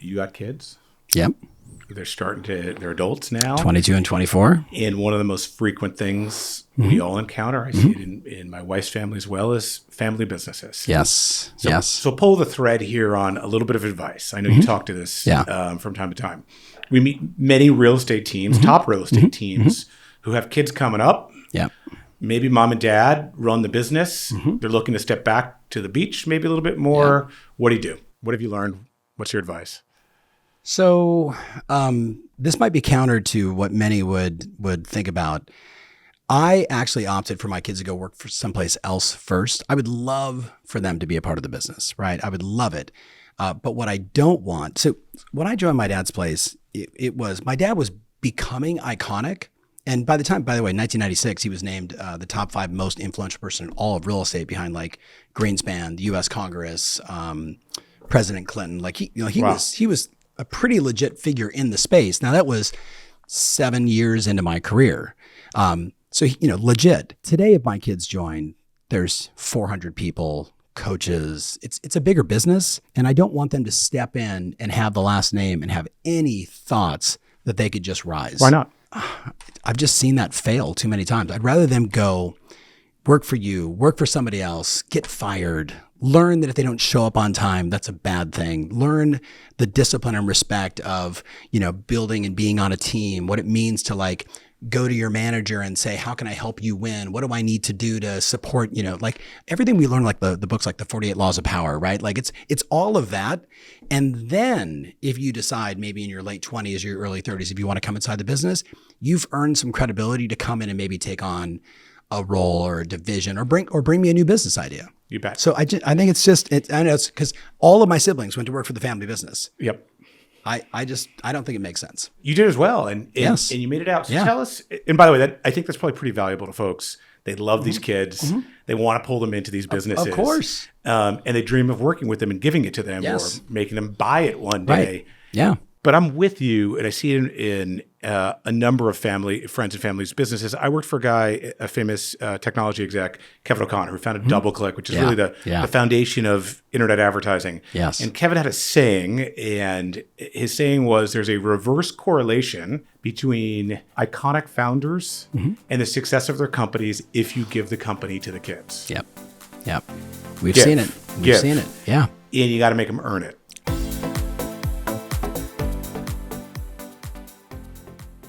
You got kids. Yep. They're adults now. 22 and 24. And one of the most frequent things we all encounter, I see it in my wife's family as well, is family businesses. Yes. So pull the thread here on a little bit of advice. I know you talk to this from time to time. We meet many real estate teams, top real estate teams, who have kids coming up. Yep. Maybe mom and dad run the business. They're looking to step back to the beach maybe a little bit more. Yeah. What do you do? What have you learned? What's your advice? So this might be counter to what many would think about. I actually opted for my kids to go work for someplace else first. I would love for them to be a part of the business, right? I would love it. But what I don't want, so when I joined my dad's place, it was, my dad was becoming iconic. And by the way, 1996, he was named the top 5 most influential person in all of real estate behind like Greenspan, the U.S. Congress, President Clinton. Like he was a pretty legit figure in the space. Now that was 7 years into my career. So, legit. Today, if my kids join, there's 400 people, coaches. It's a bigger business. And I don't want them to step in and have the last name and have any thoughts that they could just rise. Why not? I've just seen that fail too many times. I'd rather them go work for you, work for somebody else, get fired, learn that if they don't show up on time, that's a bad thing. Learn the discipline and respect of, building and being on a team, what it means to like go to your manager and say, how can I help you win? What do I need to do to support, like everything we learn, like the books, like the 48 Laws of Power, right? Like it's all of that. And then if you decide maybe in your late 20s or your early 30s, if you want to come inside the business, you've earned some credibility to come in and maybe take on a role or a division or bring me a new business idea. You bet. So I think I know it's because all of my siblings went to work for the family business. Yep. I don't think it makes sense. You did as well. And you made it out. So tell us, and by the way, I think that's probably pretty valuable to folks. They love these kids. They want to pull them into these businesses. Of course. And they dream of working with them and giving it to them or making them buy it one day. Right. Yeah. But I'm with you, and I see it in a number of friends and families' businesses. I worked for a famous technology exec, Kevin O'Connor, who founded DoubleClick, which is really the foundation of internet advertising. Yes. And Kevin had a saying, and his saying was, there's a reverse correlation between iconic founders and the success of their companies if you give the company to the kids. Yep. We've seen it. Yeah. And you got to make them earn it.